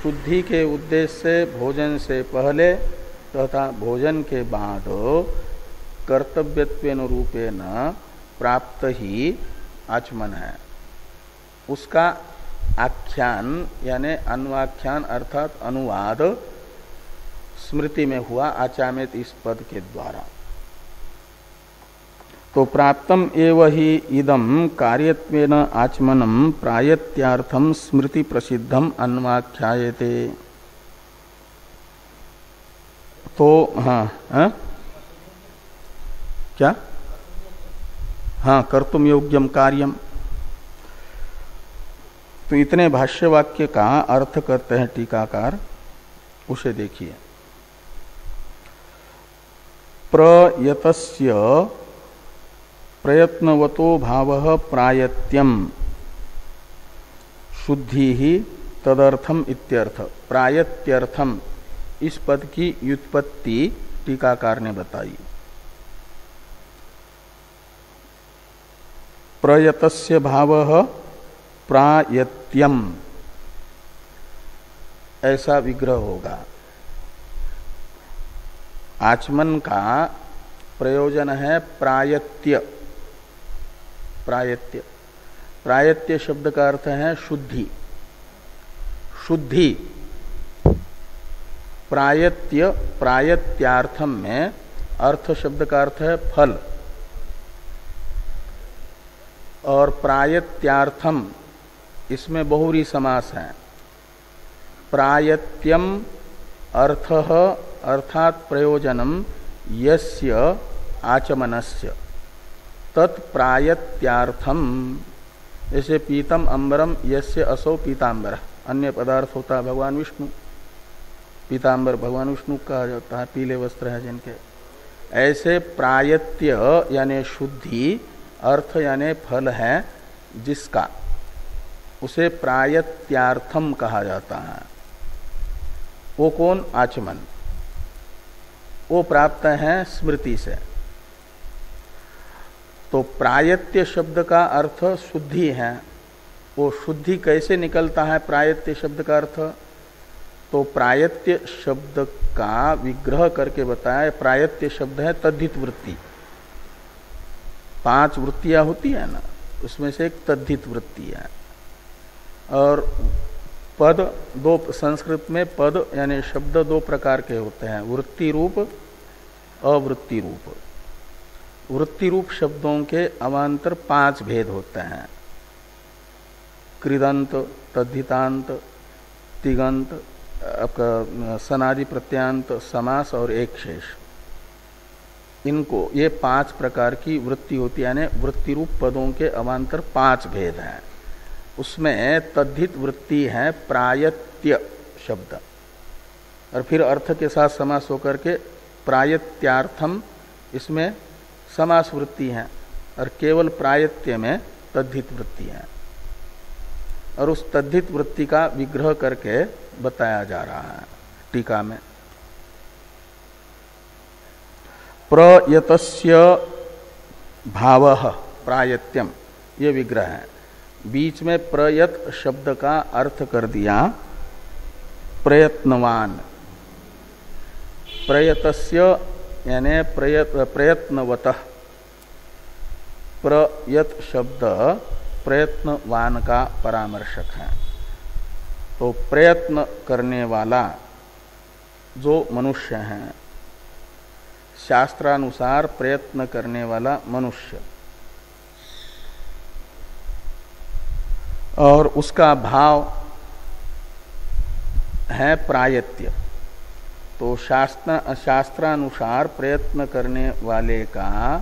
शुद्धि के उद्देश्य से भोजन से पहले तथा भोजन के बाद कर्तव्यत्वेन रूपेण प्राप्त ही आचमन है। उसका आख्यान यानी अन्वाख्यान अर्थात अनुवाद स्मृति में हुआ आचामेत इस पद के द्वारा। तो प्राप्तम एव हि इदम कार्यत्वेन आचमनम प्रायत्यार्थम स्मृति प्रसिद्धम अन्वाख्यायते। तो हाँ क्या? हाँ, कर्तुम योग्यम कार्यम। तो इतने भाष्य वाक्य का अर्थ करते हैं टीकाकार, उसे देखिए। प्रयतस्य प्रयत्नवतो भावः प्रायत्यम शुद्धि ही तदर्थम इत्यर्थ। प्रायत्यर्थम इस पद की व्युत्पत्ति टीकाकार ने बताई। प्रयतस्य भावः प्रायत्यम, ऐसा विग्रह होगा। आचमन का प्रयोजन है प्रायत्य। प्रायत्य, प्रायत्य शब्द का अर्थ है शुद्धि। शुद्धि, प्रायत्य, प्रायत्यार्थम में अर्थ शब्द का अर्थ है फल, और प्रायत्यार्थम इसमें बहुव्रीहि समास है। प्रायत्यम अर्थः अर्थात प्रयोजनम यस्य आचमनस्य तत्प्रायत्यार्थम। जैसे पीतम अंबरम यस्य असौ पीतांबर, अन्य पदार्थ होता है भगवान विष्णु, पीतांबर भगवान विष्णु कहा जाता है, पीले वस्त्र है जिनके। ऐसे प्रायत्य यानी शुद्धि, अर्थ यानी फल है जिसका, उसे प्रायत्यार्थम कहा जाता है। वो कौन? आचमन। वो प्राप्त है स्मृति से। तो प्रायत्य शब्द का अर्थ शुद्धि है। वो शुद्धि कैसे निकलता है प्रायत्य शब्द का अर्थ? तो प्रायत्य शब्द का विग्रह करके बताया। प्रायत्य शब्द है तद्धित वृत्ति। 5 वृत्तियां होती है ना, उसमें से एक तद्धित वृत्ति है। और पद दो, संस्कृत में पद यानी शब्द 2 प्रकार के होते हैं, वृत्ति रूप, अवृत्ति रूप। वृत्ति रूप शब्दों के अवान्तर 5 भेद होते हैं। कृदंत, तद्धितांत, तिगंत, सनादि प्रत्यांत, समास और एक शेष। इनको ये 5 प्रकार की वृत्ति होती है, यानी वृत्ति रूप पदों के अवान्तर 5 भेद हैं। उसमें तद्धित वृत्ति है प्रायत्य शब्द, और फिर अर्थ के साथ समास होकर के प्रायत्यार्थम, इसमें समास वृत्ति है, और केवल प्रायत्य में तद्धित वृत्ति है। और उस तद्धित वृत्ति का विग्रह करके बताया जा रहा है टीका में। प्रयतस्य भावः प्रायत्यम, ये विग्रह है। बीच में प्रयत शब्द का अर्थ कर दिया प्रयत्नवान। प्रयतस्य यानी प्रयत्नवतः। प्रयत शब्द प्रयत्नवान का परामर्शक है। तो प्रयत्न करने वाला जो मनुष्य है, शास्त्रानुसार प्रयत्न करने वाला मनुष्य, और उसका भाव है प्रायत्य। तो शास्त्रानुसार प्रयत्न करने वाले का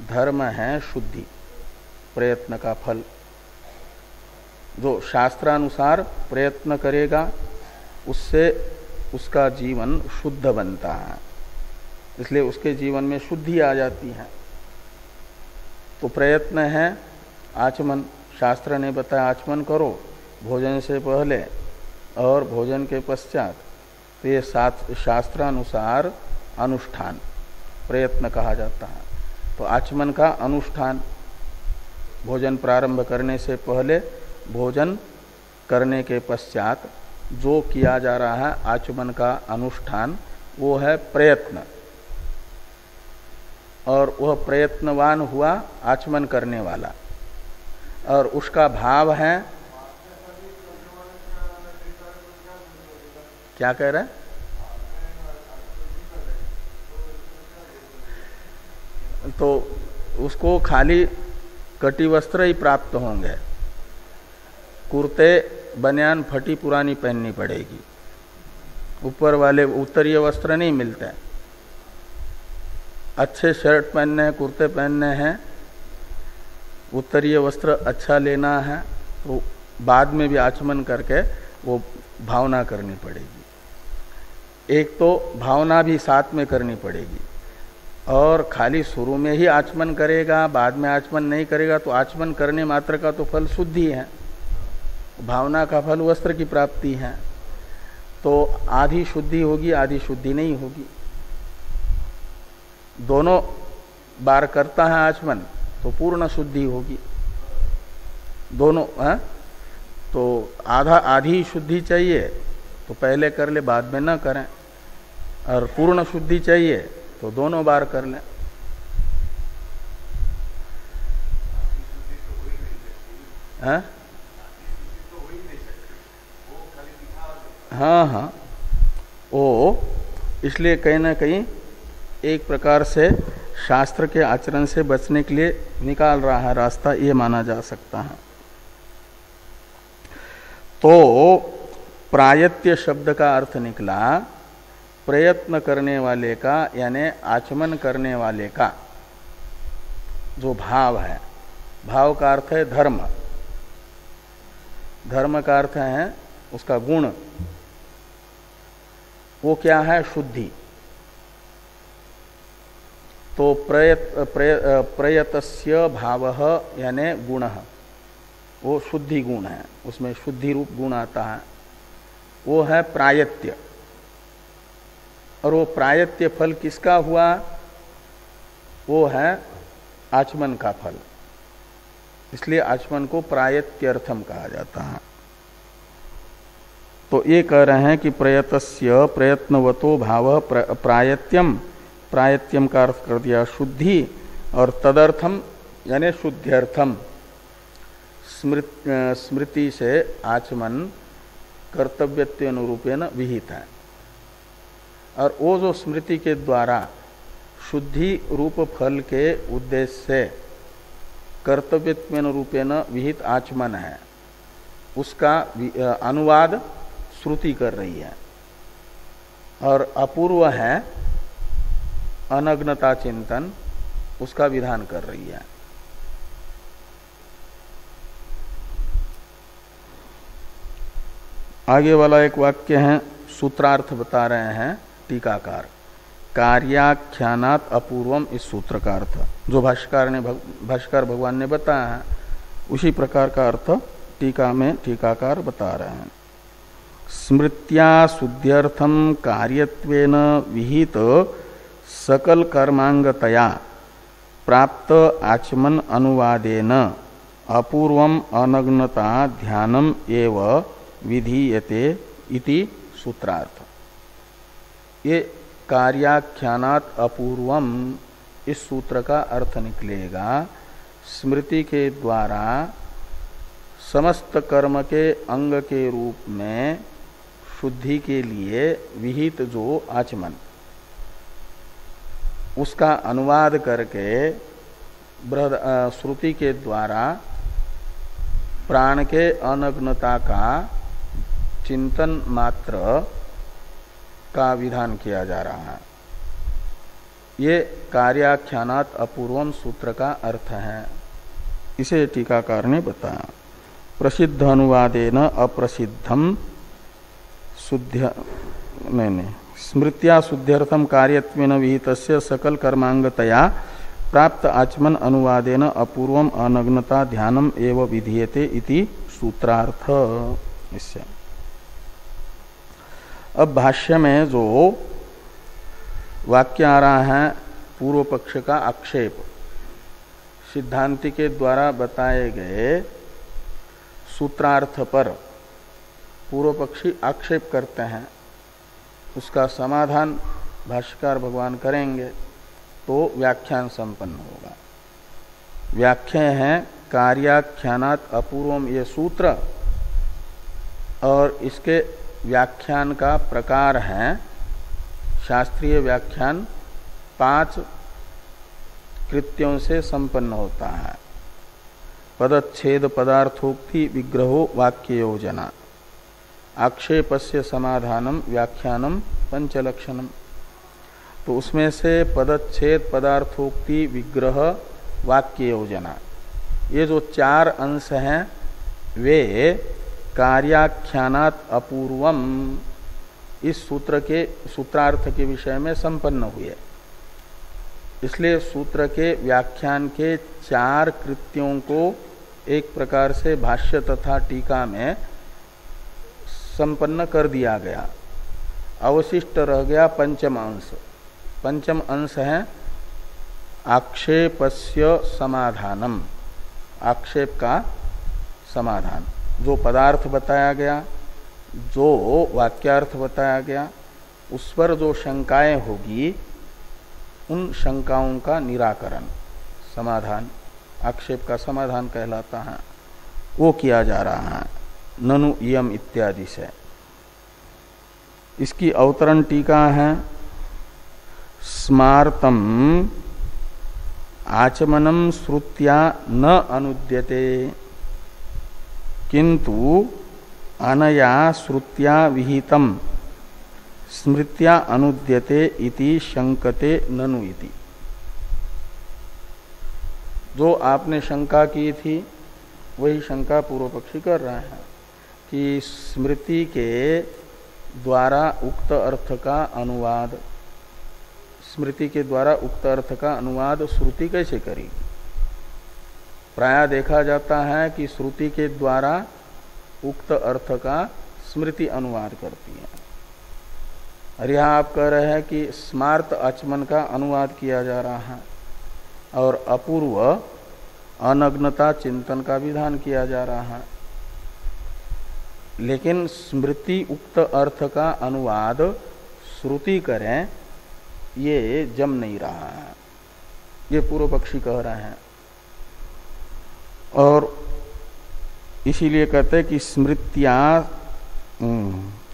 धर्म है शुद्धि, प्रयत्न का फल। जो शास्त्रानुसार प्रयत्न करेगा उससे उसका जीवन शुद्ध बनता है, इसलिए उसके जीवन में शुद्धि आ जाती है। तो प्रयत्न है आचमन। शास्त्र ने बताया आचमन करो भोजन से पहले और भोजन के पश्चात। तो ये शास्त्रानुसार अनुष्ठान प्रयत्न कहा जाता है। तो आचमन का अनुष्ठान, भोजन प्रारंभ करने से पहले, भोजन करने के पश्चात जो किया जा रहा है आचमन का अनुष्ठान, वो है प्रयत्न। और वह प्रयत्नवान हुआ आचमन करने वाला, और उसका भाव है, क्या कह रहा है? तो उसको खाली कटी वस्त्र ही प्राप्त होंगे, कुर्ते बनियान फटी पुरानी पहननी पड़ेगी, ऊपर वाले उत्तरीय वस्त्र नहीं मिलते। अच्छे शर्ट पहनने हैं, कुर्ते पहनने हैं, उत्तरीय वस्त्र अच्छा लेना है, तो बाद में भी आचमन करके वो भावना करनी पड़ेगी। एक तो भावना भी साथ में करनी पड़ेगी, और खाली शुरू में ही आचमन करेगा बाद में आचमन नहीं करेगा तो आचमन करने मात्र का तो फल शुद्धि है, भावना का फल वस्त्र की प्राप्ति है। तो आधी शुद्धि होगी, आधी शुद्धि नहीं होगी। दोनों बार करता है आचमन तो पूर्ण शुद्धि होगी। दोनों है तो आधी शुद्धि चाहिए तो पहले कर ले, बाद में न करें, और पूर्ण शुद्धि चाहिए तो दोनों बार कर लें। हाँ हाँ, वो इसलिए कहीं ना कहीं एक प्रकार से शास्त्र के आचरण से बचने के लिए निकाल रहा है रास्ता, ये माना जा सकता है। तो प्रायत्य शब्द का अर्थ निकला प्रयत्न करने वाले का, यानी आचमन करने वाले का जो भाव है। भाव का अर्थ है धर्म, धर्म का अर्थ है उसका गुण। वो क्या है? शुद्धि। तो प्रयतस्य भावः यानी गुणः, वो शुद्धि गुण है, उसमें शुद्धि रूप गुण आता है, वो है प्रायत्य। और वो प्रायत्य फल किसका हुआ? वो है आचमन का फल। इसलिए आचमन को प्रायत्यर्थम कहा जाता है। तो ये कह रहे हैं कि प्रयतस्य प्रयत्नवतो भाव प्रायत्यम, प्रायत्यम का अर्थ कर दिया शुद्धि, और तदर्थम यानी शुद्ध्यर्थम, स्मृति से आचमन कर्तव्यत्व अनुरूपेण विहित है। और वो जो स्मृति के द्वारा शुद्धि रूप फल के उद्देश्य से कर्तव्यत्व अनुरूपेण विहित आचमन है, उसका अनुवाद श्रुति कर रही है। और अपूर्व है अनग्नता चिंतन, उसका विधान कर रही है। आगे वाला एक वाक्य है, सूत्रार्थ बता रहे हैं टीकाकार। कार्याख्यानात अपूर्वम, इस सूत्र का अर्थ जो भाष्यकार भगवान ने बताया है उसी प्रकार का अर्थ टीका में टीकाकार बता रहे हैं। स्मृत्या शुद्ध्यर्थम कार्यत्वेन विहित सकल कर्मांगतया प्राप्त आचमन अनुवादेन अपूर्वम अनग्नता ध्यानम एव विधीयते इति सूत्रार्थ। ये कार्याख्यानात अपूर्वम, इस सूत्र का अर्थ निकलेगा स्मृति के द्वारा समस्त कर्म के अंग के रूप में शुद्धि के लिए विहित जो आचमन, उसका अनुवाद करके श्रुति के द्वारा प्राण के अनग्नता का चिंतन मात्र का विधान किया जा रहा है। ये कार्याख्यानात अपूर्वम सूत्र का अर्थ है। इसे टीकाकार ने बताया। प्रसिद्ध अनुवादेन अप्रसिद्धम शुद्ध स्मृत्या शुद्ध्यर्थम कार्यत्वेन विहितस्य सकल कर्मांगतया प्राप्त आचमन अनुवादेन अपूर्वम अनग्नता ध्यानम एव विधीयते इति सूत्रार्थ। इससे अब भाष्य में जो वाक्य आ रहा है पूर्व पक्ष का आक्षेप, सिद्धांति के द्वारा बताए गए सूत्रार्थ पर पूर्व पक्षी आक्षेप करते हैं, उसका समाधान भाष्यकार भगवान करेंगे तो व्याख्यान संपन्न होगा। व्याख्या है कार्याख्यानात अपूर्वम ये सूत्र, और इसके व्याख्यान का प्रकार है शास्त्रीय व्याख्यान 5 कृत्यों से संपन्न होता है। पदच्छेद पदार्थोक्ति विग्रहो वाक्य योजना, आक्षेपस्य समाधानम व्याख्यानम पंचलक्षणम। तो उसमें से पदच्छेद पदार्थोक्ति विग्रह वाक्य योजना, ये जो 4 अंश हैं वे कार्याख्यानात अपूर्वम इस सूत्र के सूत्रार्थ के विषय में संपन्न हुए। इसलिए सूत्र के व्याख्यान के 4 कृत्यों को एक प्रकार से भाष्य तथा टीका में संपन्न कर दिया गया। अवशिष्ट रह गया पंचम अंश। पंचम अंश है आक्षेपस्य समाधानम, आक्षेप का समाधान। जो पदार्थ बताया गया, जो वाक्यार्थ बताया गया, उस पर जो शंकाएं होगी उन शंकाओं का निराकरण, समाधान, आक्षेप का समाधान कहलाता है, वो किया जा रहा है ननु इयम इत्यादि से। इसकी अवतरण टीका है स्मार्तम आचमनम श्रुत्या न अनुद्यते किंतु अनया श्रुत्या विहितम स्मृत्या अनुद्यते इति शंकते ननु इति। जो आपने शंका की थी वही शंका पूर्व पक्षी कर रहा है कि स्मृति के द्वारा उक्त अर्थ का अनुवाद, स्मृति के द्वारा उक्त अर्थ का अनुवाद श्रुति कैसे करेगी। प्रायः देखा जाता है कि श्रुति के द्वारा उक्त अर्थ का स्मृति अनुवाद करती है। और यहाँ आप कह रहे हैं कि स्मार्त आचमन का अनुवाद किया जा रहा है और अपूर्व अनग्नता चिंतन का विधान किया जा रहा है, लेकिन स्मृति उक्त अर्थ का अनुवाद श्रुति करें ये जम नहीं रहा है, ये पूर्व पक्षी कह रहे हैं। और इसीलिए कहते हैं कि स्मृत्या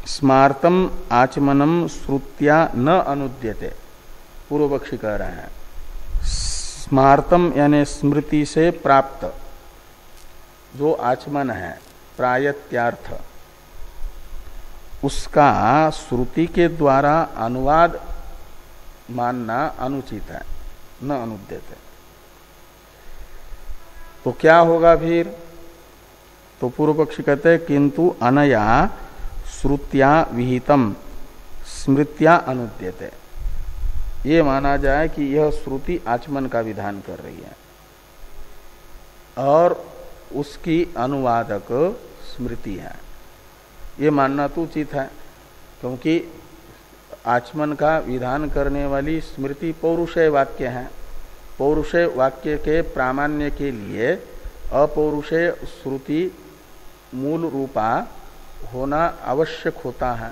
स्मार्तम आचमनम श्रुत्या न अनुद्यते, पूर्व पक्षी कह रहे हैं। स्मार्तम यानी स्मृति से प्राप्त जो आचमन है प्रायत्यार्थ, उसका श्रुति के द्वारा अनुवाद मानना अनुचित है, न अनुद्यते। तो क्या होगा फिर? तो पूर्व पक्षी कहते हैं किंतु अनया श्रुत्या विहितम स्मृत्या अनुद्यते। ये माना जाए कि यह श्रुति आचमन का विधान कर रही है और उसकी अनुवादक स्मृति है, ये मानना तो उचित है, क्योंकि आचमन का विधान करने वाली स्मृति पौरुषेय वाक्य है। पौरुषेय वाक्य के प्रामाण्य के लिए अपौरुषेय श्रुति मूल रूपा होना आवश्यक होता है।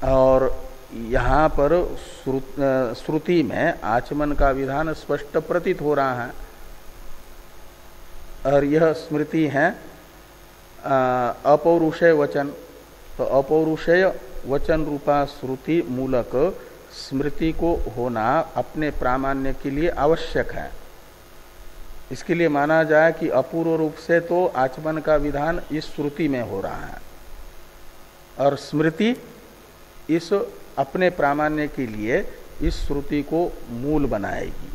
और यहाँ पर श्रुति में आचमन का विधान स्पष्ट प्रतीत हो रहा है और यह स्मृति है अपौरुषेय वचन। तो अपौरुषेय वचन रूपा श्रुति मूलक स्मृति को होना अपने प्रामाण्य के लिए आवश्यक है। इसके लिए माना जाए कि अपूर्व रूप से तो आचमन का विधान इस श्रुति में हो रहा है और स्मृति इस अपने प्रामाण्य के लिए इस श्रुति को मूल बनाएगी।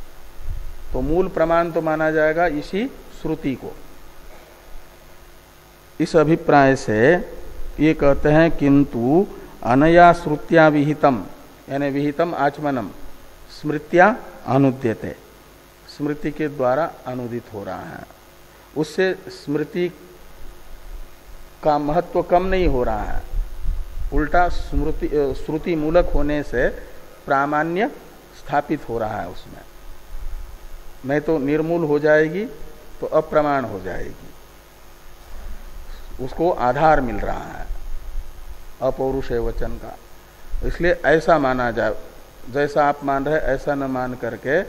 तो मूल प्रमाण तो माना जाएगा इसी श्रुति को। इस अभिप्राय से ये कहते हैं किंतु अनया श्रुत्या विहितम यानी विहितम आचमनम स्मृत्या अनुद्यते, स्मृति के द्वारा अनुदित हो रहा है, उससे स्मृति का महत्व कम नहीं हो रहा है, उल्टा श्रुति मूलक होने से प्रामाण्य स्थापित हो रहा है उसमें। नहीं तो निर्मूल हो जाएगी तो अप्रमाण हो जाएगी, उसको आधार मिल रहा है अपौरुषेय वचन का। इसलिए ऐसा माना जाए, जैसा आप मान रहे ऐसा न मान करके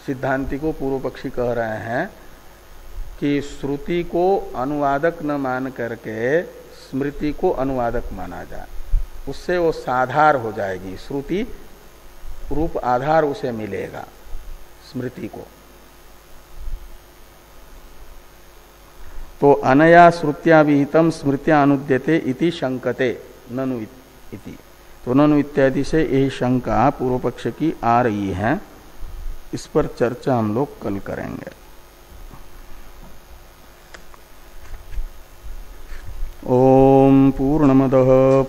सिद्धांति को पूर्व पक्षी कह रहे हैं कि श्रुति को अनुवादक न मान करके स्मृति को अनुवादक माना जाए, उससे वो साधार हो जाएगी, श्रुति रूप आधार उसे मिलेगा स्मृति को। तो अनया श्रुत्या विहितम स्मृत्या अनुद्यते इति शंकते ननु इति। तो ननु इत्यादि से यही शंका पूर्व पक्ष की आ रही है, इस पर चर्चा हम लोग कल करेंगे। ओम पूर्णमदः